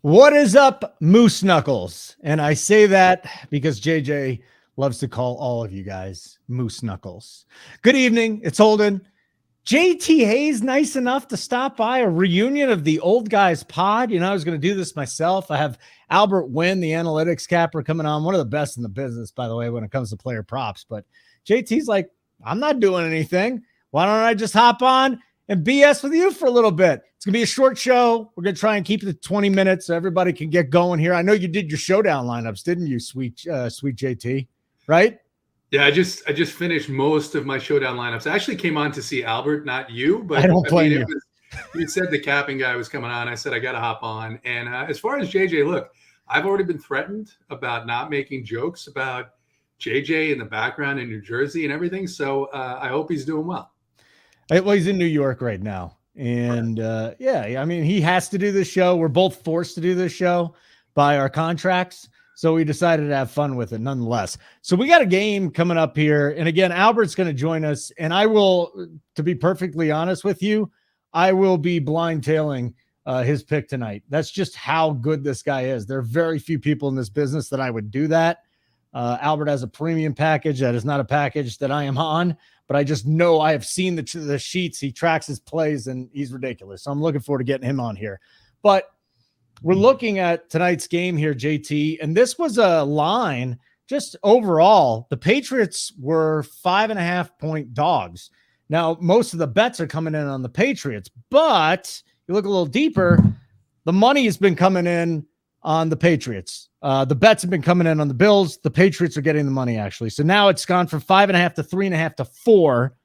What is up, Moose Knuckles? And I say that because JJ loves to call all of you guys Moose Knuckles. Good evening. It's Holden. JT Hayes, nice enough to stop by a reunion of the old guys pod. You know, I was going to do this myself. I have Albert Wynn, the analytics capper, coming on. One of the best in the business, by the way, when it comes to player props. But JT's like, I'm not doing anything. Why don't I just hop on and BS with you for a little bit? It's going to be a short show. We're going to try and keep it to 20 minutes so everybody can get going here. I know you did your showdown lineups, didn't you, sweet JT, right? Yeah, I just finished most of my showdown lineups. I actually came on to see Albert, not you, but I don't blame you. You said the capping guy was coming on. I said I got to hop on. And as far as JJ, look, I've already been threatened about not making jokes about JJ in the background in New Jersey and everything. So I hope he's doing well. Well, he's in New York right now. And yeah, I mean, he has to do this show. We're both forced to do this show by our contracts. So we decided to have fun with it nonetheless. So we got a game coming up here. And again, Albert's going to join us. And I will, to be perfectly honest with you, I will be blind tailing his pick tonight. That's just how good this guy is. There are very few people in this business that I would do that. Albert has a premium package. That is not a package that I am on, but I just know I have seen the sheets. He tracks his plays and he's ridiculous. So I'm looking forward to getting him on here. But we're looking at tonight's game here, JT, and this was a line just overall. The Patriots were 5.5-point dogs. Now, most of the bets are coming in on the Patriots, but you look a little deeper, the money has been coming in on the Patriots. The bets have been coming in on the Bills. The Patriots are getting the money, actually. So now it's gone from 5.5 to 3.5 to 4.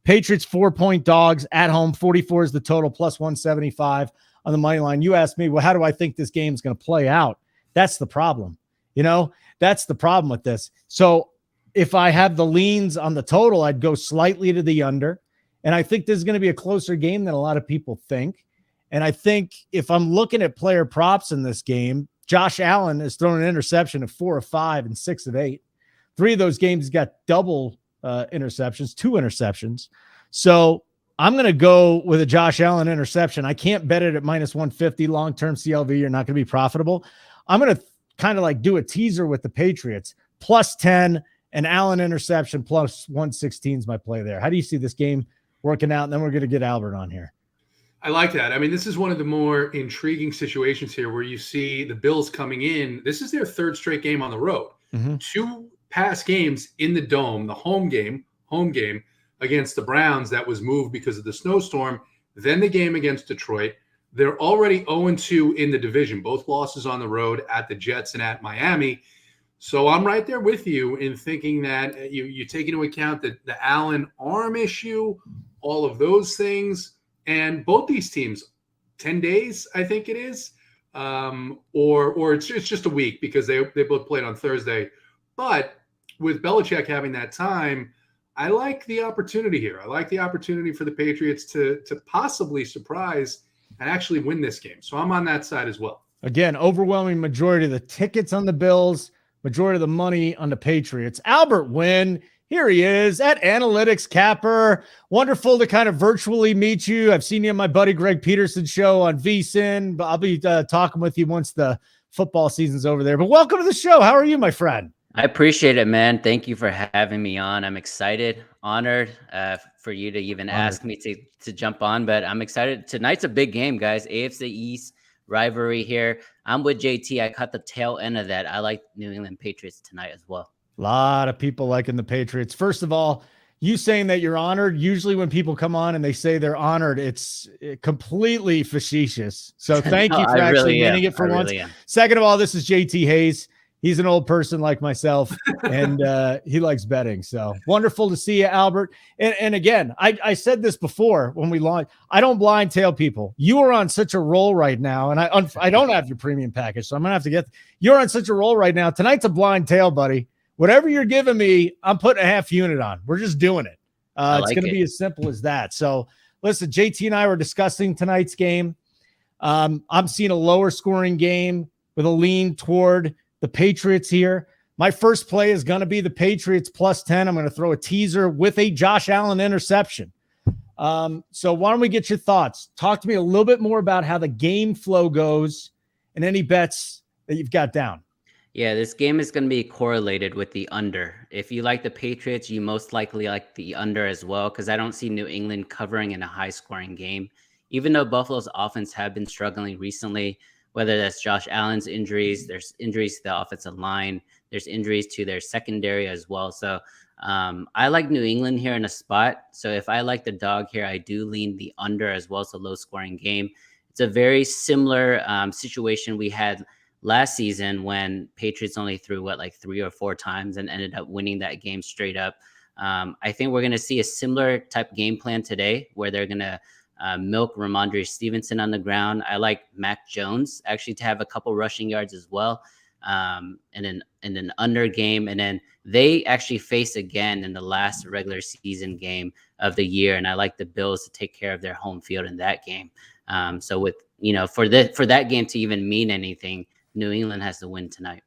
Patriots 4-point dogs at home. 44 is the total, plus 175 on the money line. You asked me, well, how do I think this game is going to play out? That's the problem. You know, that's the problem with this. So if I have the leans on the total, I'd go slightly to the under. And I think this is going to be a closer game than a lot of people think. And I think if I'm looking at player props in this game, Josh Allen has thrown an interception of 4 of 5 and 6 of 8. 3 of those games he's got double interceptions, 2 interceptions. So I'm going to go with a Josh Allen interception. I can't bet it at minus 150 long-term CLV. You're not going to be profitable. I'm going to kind of like do a teaser with the Patriots, plus 10, and Allen interception plus 116 is my play there. How do you see this game working out? And then we're going to get Albert on here. I like that. I mean, this is one of the more intriguing situations here where you see the Bills coming in. This is their 3rd straight game on the road. 2 past games in the Dome, the home game against the Browns that was moved because of the snowstorm. Then the game against Detroit. They're already 0-2 in the division, both losses on the road at the Jets and at Miami. So I'm right there with you in thinking that you take into account the Allen arm issue, all of those things. And both these teams, 10 days, I think it is, or it's just a week because they both played on Thursday. But with Belichick having that time, I like the opportunity here. I like the opportunity for the Patriots to possibly surprise and actually win this game. So I'm on that side as well. Again, overwhelming majority of the tickets on the Bills, majority of the money on the Patriots. Albert Wynn. Here he is at Analytics Capper. Wonderful to kind of virtually meet you. I've seen you on my buddy Greg Peterson's show on VSiN, but I'll be talking with you once the football season's over there. But welcome to the show. How are you, my friend? I appreciate it, man. Thank you for having me on. I'm excited, honored for you to even ask me to jump on, but I'm excited. Tonight's a big game, guys. AFC East rivalry here. I'm with JT. I caught the tail end of that. I like New England Patriots tonight as well. A lot of people liking the Patriots. First of all, you saying that you're honored, usually when people come on and they say they're honored, it's completely facetious. So thank you for actually meaning it for once. Second of all, this is JT Hayes. He's an old person like myself, and he likes betting. So wonderful to see you, Albert. And again, I said this before when we launched. I don't blind tail people. You are on such a roll right now, and I don't have your premium package, so I'm going to have to get – you're on such a roll right now. Tonight's a blind tail, buddy. Whatever you're giving me, I'm putting a half unit on. We're just doing it. It's going to be as simple as that. So listen, JT and I were discussing tonight's game. I'm seeing a lower scoring game with a lean toward the Patriots here. My first play is going to be the Patriots plus 10. I'm going to throw a teaser with a Josh Allen interception. So why don't we get your thoughts? Talk to me a little bit more about how the game flow goes and any bets that you've got down. Yeah, this game is going to be correlated with the under. If you like the Patriots, you most likely like the under as well, because I don't see New England covering in a high-scoring game. Even though Buffalo's offense have been struggling recently, whether that's Josh Allen's injuries, there's injuries to the offensive line, there's injuries to their secondary as well. So I like New England here in a spot. So if I like the dog here, I do lean the under as well. It's a low-scoring game. It's a very similar situation we had last season when Patriots only threw like 3 or 4 times and ended up winning that game straight up. I think we're going to see a similar type game plan today where they're going to milk Ramondre Stevenson on the ground. I like Mac Jones actually to have a couple rushing yards as well, in an under game. And then they actually face again in the last regular season game of the year. And I like the Bills to take care of their home field in that game. So with, for that game to even mean anything, New England has to win tonight.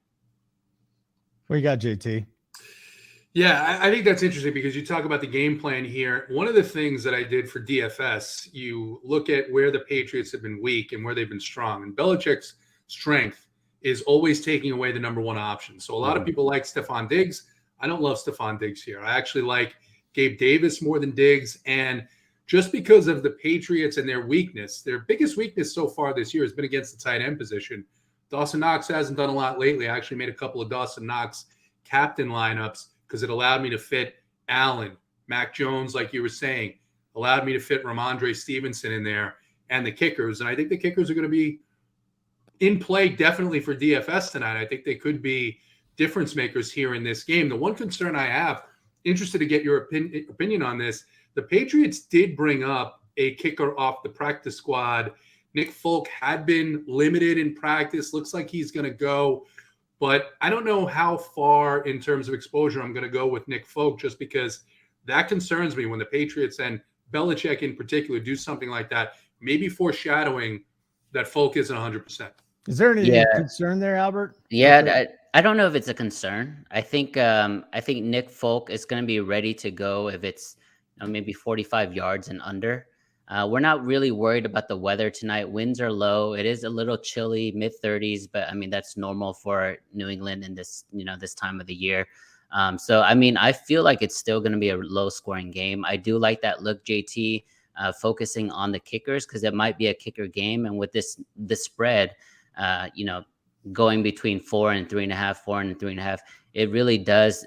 What you got, JT? Yeah, I think that's interesting because you talk about the game plan here. One of the things that I did for DFS, you look at where the Patriots have been weak and where they've been strong. And Belichick's strength is always taking away the number one option. So a lot of people like Stephon Diggs. I don't love Stephon Diggs here. I actually like Gabe Davis more than Diggs. And just because of the Patriots and their weakness, their biggest weakness so far this year has been against the tight end position. Dawson Knox hasn't done a lot lately. I actually made a couple of Dawson Knox captain lineups because it allowed me to fit Allen, Mac Jones, like you were saying, allowed me to fit Ramondre Stevenson in there and the kickers. And I think the kickers are going to be in play definitely for DFS tonight. I think they could be difference makers here in this game. The one concern I have, interested to get your opinion on this, the Patriots did bring up a kicker off the practice squad. Nick Folk had been limited in practice. Looks like he's going to go. But I don't know how far in terms of exposure I'm going to go with Nick Folk, just because that concerns me when the Patriots and Belichick in particular do something like that, maybe foreshadowing that Folk isn't 100%. Is there any concern there, Albert? Yeah, I don't know if it's a concern. I think Nick Folk is going to be ready to go if it's maybe 45 yards and under. We're not really worried about the weather tonight. Winds are low. It is a little chilly, mid-30s, but I mean that's normal for New England in this this time of the year. So I mean I feel like it's still going to be a low-scoring game. I do like that look, JT, focusing on the kickers because it might be a kicker game, and with this spread, going between 4 and 3.5, 4 and 3.5, it really does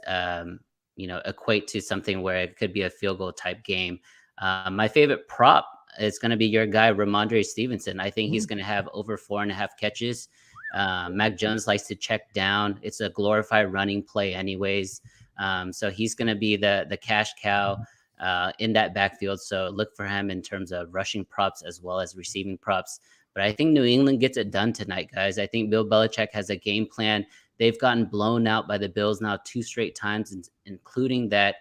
equate to something where it could be a field goal type game. My favorite prop is going to be your guy, Ramondre Stevenson. I think he's going to have over 4.5 catches. Mac Jones likes to check down. It's a glorified running play anyways. So he's going to be the cash cow in that backfield. So look for him in terms of rushing props as well as receiving props. But I think New England gets it done tonight, guys. I think Bill Belichick has a game plan. They've gotten blown out by the Bills now 2 straight times, including that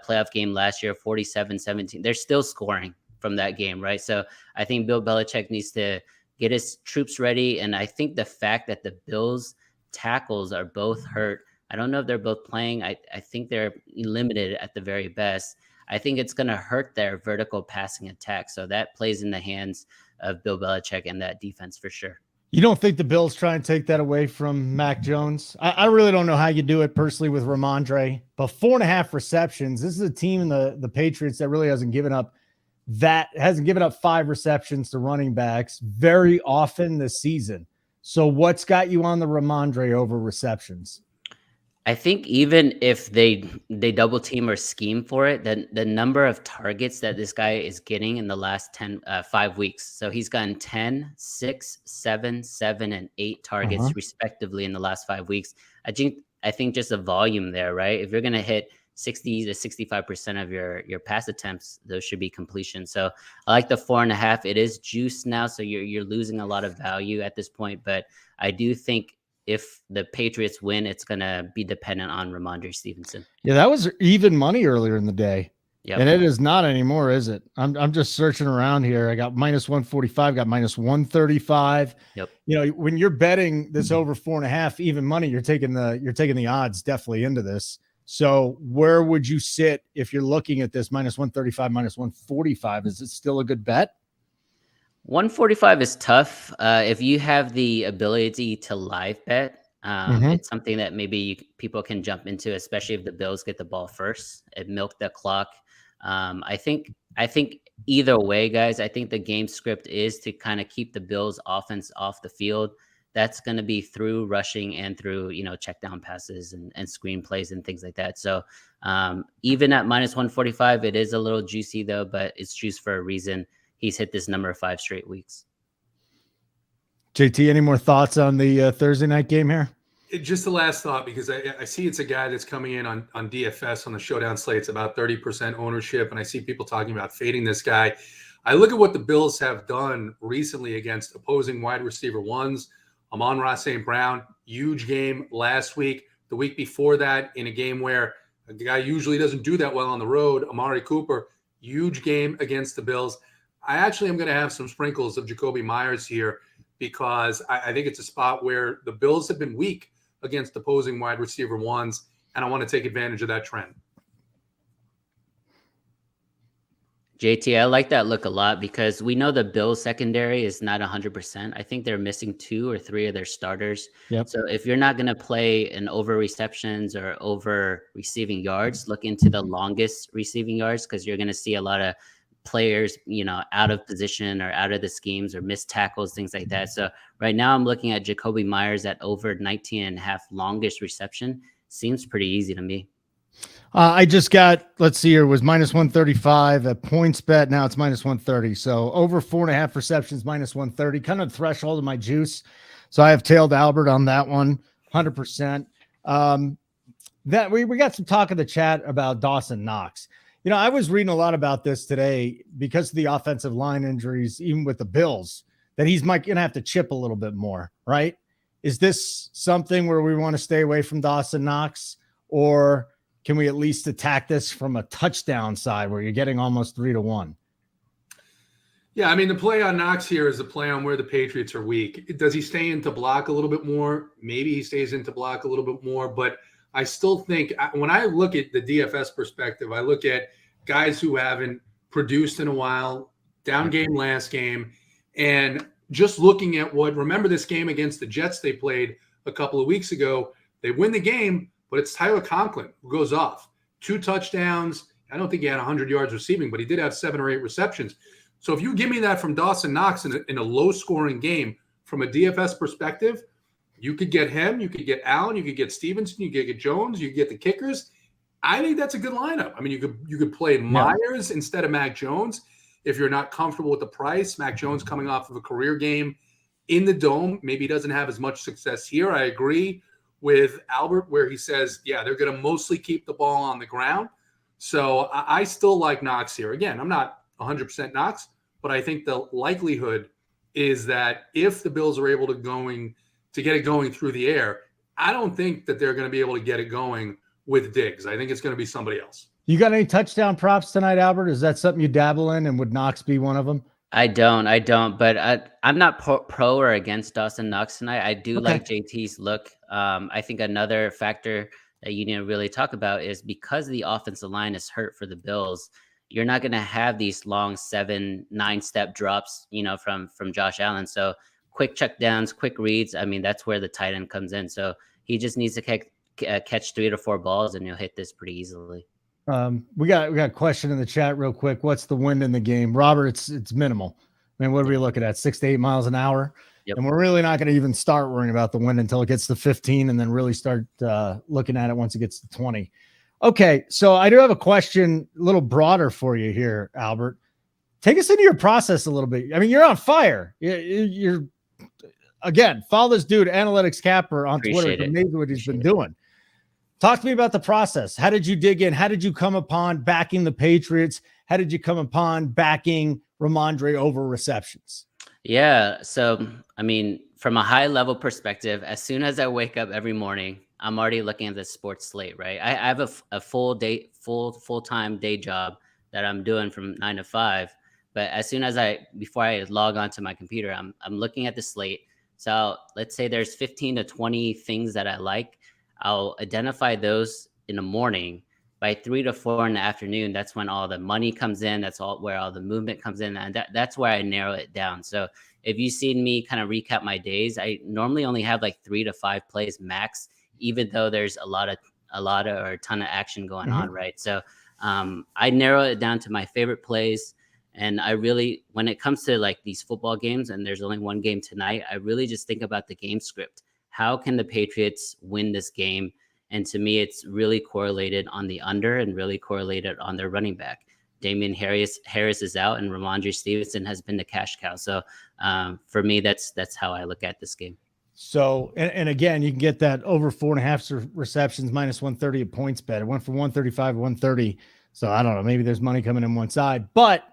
playoff game last year, 47-17. They're still scoring from that game, right? So I think Bill Belichick needs to get his troops ready. And I think the fact that the Bills tackles are both hurt, I don't know if they're both playing. I think they're limited at the very best. I think it's going to hurt their vertical passing attack. So that plays in the hands of Bill Belichick and that defense for sure. You don't think the Bills try and take that away from Mac Jones? I really don't know how you do it personally with Ramondre, but 4.5 receptions. This is a team in the Patriots that really hasn't given up 5 receptions to running backs very often this season. So what's got you on the Ramondre over receptions? I think even if they double team or scheme for it, then the number of targets that this guy is getting in the last 5 weeks. So he's gotten 10, 6, 7, 7, and 8 targets respectively in the last 5 weeks. I think just the volume there, right? If you're going to hit 60 to 65% of your pass attempts, those should be completion. So I like the 4.5. It is juiced now, so you're losing a lot of value at this point. But I do think if the Patriots win, it's going to be dependent on Ramondre Stevenson. Yeah, that was even money earlier in the day. Yep. And it is not anymore, is it? I'm just searching around here. I got -145, got -135. Yep. When you're betting this over 4.5 even money, you're taking the odds definitely into this. So where would you sit if you're looking at this -135, -145? Is it still a good bet? 145 is tough. If you have the ability to live bet, it's something that maybe people can jump into, especially if the Bills get the ball first and milk the clock. I think either way, guys, I think the game script is to kind of keep the Bills offense off the field. That's going to be through rushing and through, check down passes and screen plays and things like that. So even at minus 145, it is a little juicy though, but it's juice for a reason. He's hit this number 5 straight weeks. JT, any more thoughts on the Thursday night game here? Just the last thought, because I see it's a guy that's coming in on DFS on the showdown slate. It's about 30% ownership, and I see people talking about fading this guy. I look at what the Bills have done recently against opposing wide receiver ones. Amon-Ra St. Brown, huge game last week. The week before that, in a game where a guy usually doesn't do that well on the road, Amari Cooper, huge game against the Bills. I actually am going to have some sprinkles of Jakobi Meyers here because I think it's a spot where the Bills have been weak against opposing wide receiver ones, and I want to take advantage of that trend. JT, I like that look a lot because we know the Bills secondary is not 100%. I think they're missing 2 or 3 of their starters. Yep. So if you're not going to play an over receptions or over receiving yards, look into the longest receiving yards because you're going to see a lot of players, out of position or out of the schemes or missed tackles, things like that. So right now I'm looking at Jakobi Meyers at over 19.5 longest reception. Seems pretty easy to me. I just got, let's see here, was minus 135 at points bet. Now it's minus 130. So over 4.5 receptions, minus 130, kind of the threshold of my juice. So I have tailed Albert on that one, 100%. That we got some talk in the chat about Dawson Knox. I was reading a lot about this today because of the offensive line injuries, even with the Bills, that he's going to have to chip a little bit more, right? Is this something where we want to stay away from Dawson Knox, or can we at least attack this from a touchdown side where you're getting almost 3-1? Yeah, I mean, the play on Knox here is the play on where the Patriots are weak. Does he stay into block a little bit more? Maybe he stays into block a little bit more, but I still think when I look at the DFS perspective, I look at guys who haven't produced in a while, down game last game, and just looking at remember this game against the Jets they played a couple of weeks ago. They win the game, but it's Tyler Conklin who goes off. 2 touchdowns. I don't think he had 100 yards receiving, but he did have 7 or 8 receptions. So if you give me that from Dawson Knox in a low-scoring game, from a DFS perspective, you could get him, you could get Allen, you could get Stevenson, you could get Jones, you could get the kickers. I think that's a good lineup. I mean, you could play Myers instead of Mac Jones if you're not comfortable with the price. Mac Jones coming off of a career game in the Dome, maybe he doesn't have as much success here. I agree with Albert where he says, yeah, they're going to mostly keep the ball on the ground. So I still like Knox here. Again, I'm not 100% Knox, but I think the likelihood is that if the Bills are able to get it going through the air, I don't think that they're going to be able to get it going with Diggs. I think it's going to be somebody else. You got any touchdown props tonight, Albert? Is that something you dabble in, and would Knox be one of them? I don't, but I'm not pro or against Dawson Knox tonight. I do like JT's look. I think another factor that you need to really talk about is because the offensive line is hurt for the Bills, you're not going to have these long 7-9 step drops, from Josh Allen. So quick check downs, quick reads. I mean, that's where the tight end comes in. So he just needs to catch 3 to 4 balls, and you'll hit this pretty easily. We got a question in the chat real quick. What's the wind in the game? Robert, it's minimal. I mean, what are we looking at? 6 to 8 miles an hour. Yep. And we're really not going to even start worrying about the wind until it gets to 15, and then really start looking at it once it gets to 20. Okay. So I do have a question a little broader for you here, Albert. Take us into your process a little bit. I mean, you're on fire. You're again, follow this dude, Analytics Capper on Twitter. It's amazing what he's been doing. Talk to me about the process. How did you dig in? How did you come upon backing the Patriots? How did you come upon backing Ramondre over receptions? Yeah. So, I mean, from a high level perspective, as soon as I wake up every morning, I'm already looking at the sports slate, right? I have a full-time day job that I'm doing from 9 to 5. But as soon as before I log onto my computer, I'm looking at the slate. So let's say there's 15 to 20 things that I like. I'll identify those in the morning, by 3 to 4 in the afternoon, that's when all the money comes in. That's all where all the movement comes in. And that's where I narrow it down. So if you've seen me kind of recap my days, I normally only have like 3 to 5 plays max, even though there's a ton of action going on. Right. So I narrow it down to my favorite plays. And I really, when it comes to like these football games, and there's only one game tonight, I really just think about the game script. How can the Patriots win this game? And to me, it's really correlated on the under and really correlated on their running back. Damian Harris is out, and Ramondre Stevenson has been the cash cow. So for me, that's how I look at this game. So, and again, you can get that over 4.5 receptions minus 130 at points bet. It went from 135 to 130. So I don't know, maybe there's money coming in one side, but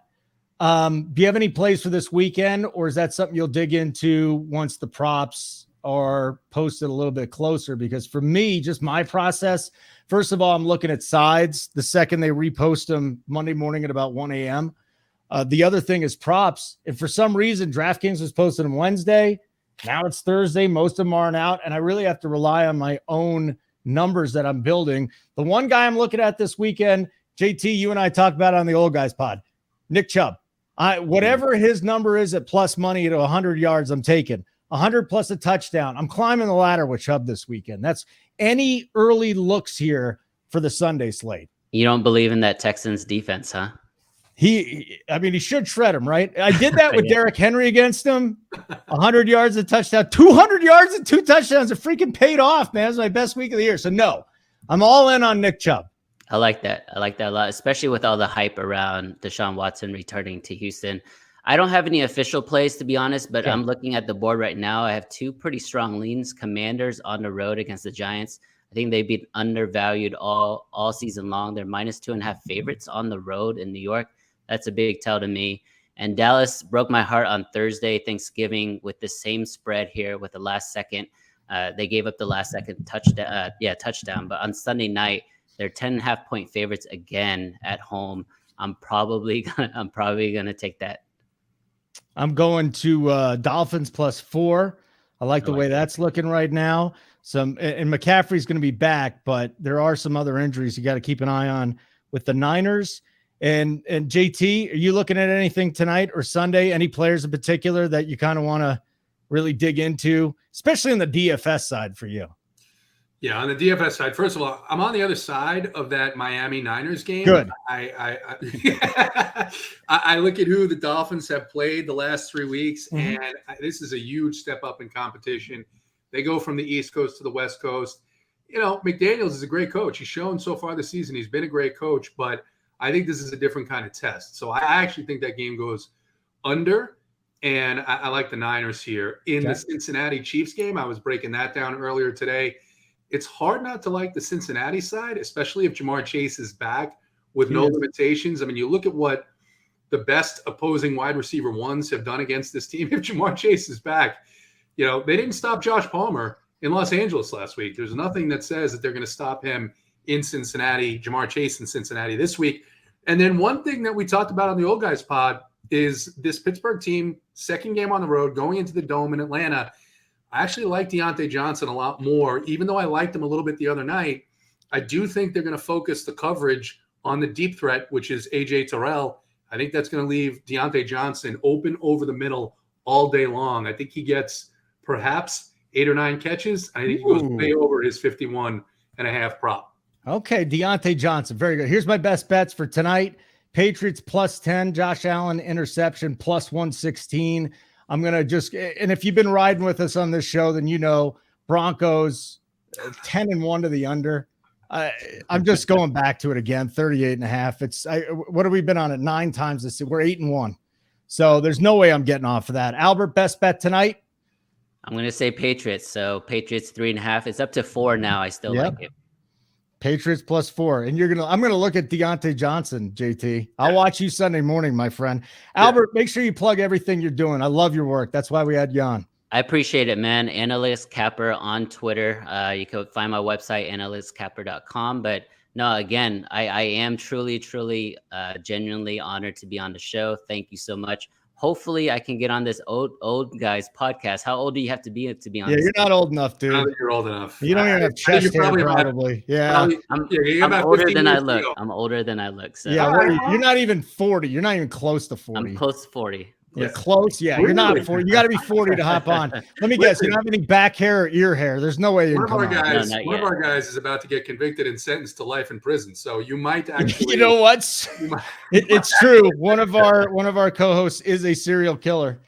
do you have any plays for this weekend, or is that something you'll dig into once the props are posted a little bit closer? Because for me, just my process, first of all, I'm looking at sides the second they repost them Monday morning at about 1 a.m. The other thing is props. If for some reason DraftKings was posted on Wednesday, now it's Thursday, most of them aren't out, and I really have to rely on my own numbers that I'm building. The one guy I'm looking at this weekend, JT, you and I talked about it on the Old Guys pod, Nick Chubb. Whatever his number is at plus money to 100 yards, I'm taking 100 plus a touchdown. I'm climbing the ladder with Chubb this weekend. That's any early looks here for the Sunday slate. You don't believe in that Texans defense, huh? He should shred him, right? I did that with Derrick Henry against him. 100 yards, a touchdown, 200 yards and 2 touchdowns. It freaking paid off, man. It's my best week of the year. So no, I'm all in on Nick Chubb. I like that. I like that a lot, especially with all the hype around Deshaun Watson returning to Houston. I don't have any official plays, to be honest, but I'm looking at the board right now. I have 2 pretty strong leans. Commanders on the road against the Giants. I think they've been undervalued all season long. They're minus 2.5 favorites on the road in New York. That's a big tell to me. And Dallas broke my heart on Thursday, Thanksgiving, with the same spread here with the last second. They gave up the last second touchdown. But on Sunday night, they're 10.5 point favorites again at home. I'm probably gonna take that. I'm going to Dolphins plus 4. I like the way that's looking right now. And McCaffrey's going to be back, but there are some other injuries you got to keep an eye on with the Niners. And JT, are you looking at anything tonight or Sunday? Any players in particular that you kind of want to really dig into, especially on the DFS side for you? Yeah, on the DFS side, first of all, I'm on the other side of that Miami Niners game. Good. I look at who the Dolphins have played the last 3 weeks, and this is a huge step up in competition. They go from the East Coast to the West Coast. You know, McDaniels is a great coach. He's shown so far this season he's been a great coach, but I think this is a different kind of test. So I actually think that game goes under, and I like the Niners here. In the Cincinnati Chiefs game, I was breaking that down earlier today. It's hard not to like the Cincinnati side, especially if Jamar Chase is back with no limitations. I mean, you look at what the best opposing wide receiver ones have done against this team. If Jamar Chase is back, you know, they didn't stop Josh Palmer in Los Angeles last week. There's nothing that says that they're going to stop him in Cincinnati, Jamar Chase in Cincinnati this week. And then one thing that we talked about on the Old Guys pod is this Pittsburgh team, second game on the road, going into the Dome in Atlanta. I actually like Deontay Johnson a lot more, even though I liked him a little bit the other night. I do think they're going to focus the coverage on the deep threat, which is A.J. Terrell. I think that's going to leave Deontay Johnson open over the middle all day long. I think he gets perhaps 8 or 9 catches. I think he goes way over his 51.5 prop. Okay, Deontay Johnson. Very good. Here's my best bets for tonight. Patriots plus 10, Josh Allen interception plus 116. I'm going to and if you've been riding with us on this show, then you know Broncos 10-1 to the under. I'm just going back to it again, 38.5. What have we been on it 9 times this year? We're 8-1. So there's no way I'm getting off of that. Albert, best bet tonight? I'm going to say Patriots. So Patriots 3.5. It's up to 4 now. I still like it. Patriots plus 4. And I'm going to look at Deontay Johnson, JT. I'll watch you Sunday morning, my friend. Albert, make sure you plug everything you're doing. I love your work. That's why we had you on. I appreciate it, man. Analyst Capper on Twitter. You can find my website, analystcapper.com. But no, again, I am truly, genuinely honored to be on the show. Thank you so much. hopefully I can get on this old guys podcast. How old do you have to be on? Yeah, this you're not old enough, Now dude. that you're old enough. You don't even have chest hair, probably. Yeah. I'm older than I look. I'm older than I look. So. Yeah, you're not even 40. You're not even close to 40. I'm close to 40. You're close. Yeah, you're not 40. You got to be 40 to hop on. Let me guess. You don't have any back hair or ear hair. There's no way you're one of our guys is about to get convicted and sentenced to life in prison. So you might actually. You know what? It's true. One of our co-hosts is a serial killer.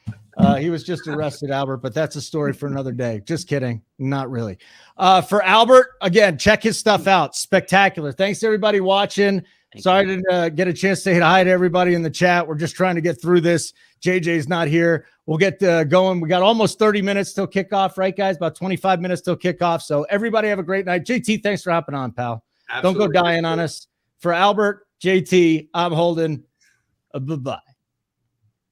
He was just arrested, Albert, but that's a story for another day. Just kidding. Not really. For Albert, again, check his stuff out. Spectacular. Thanks to everybody watching. Sorry I didn't get a chance to say hi to everybody in the chat. We're just trying to get through this. JJ's not here. We'll get going. We got almost 30 minutes till kickoff, right, guys? About 25 minutes till kickoff. So everybody have a great night. JT, thanks for hopping on, pal. Absolutely. Don't go dying on us. For Albert, JT, I'm Holden. Bye-bye.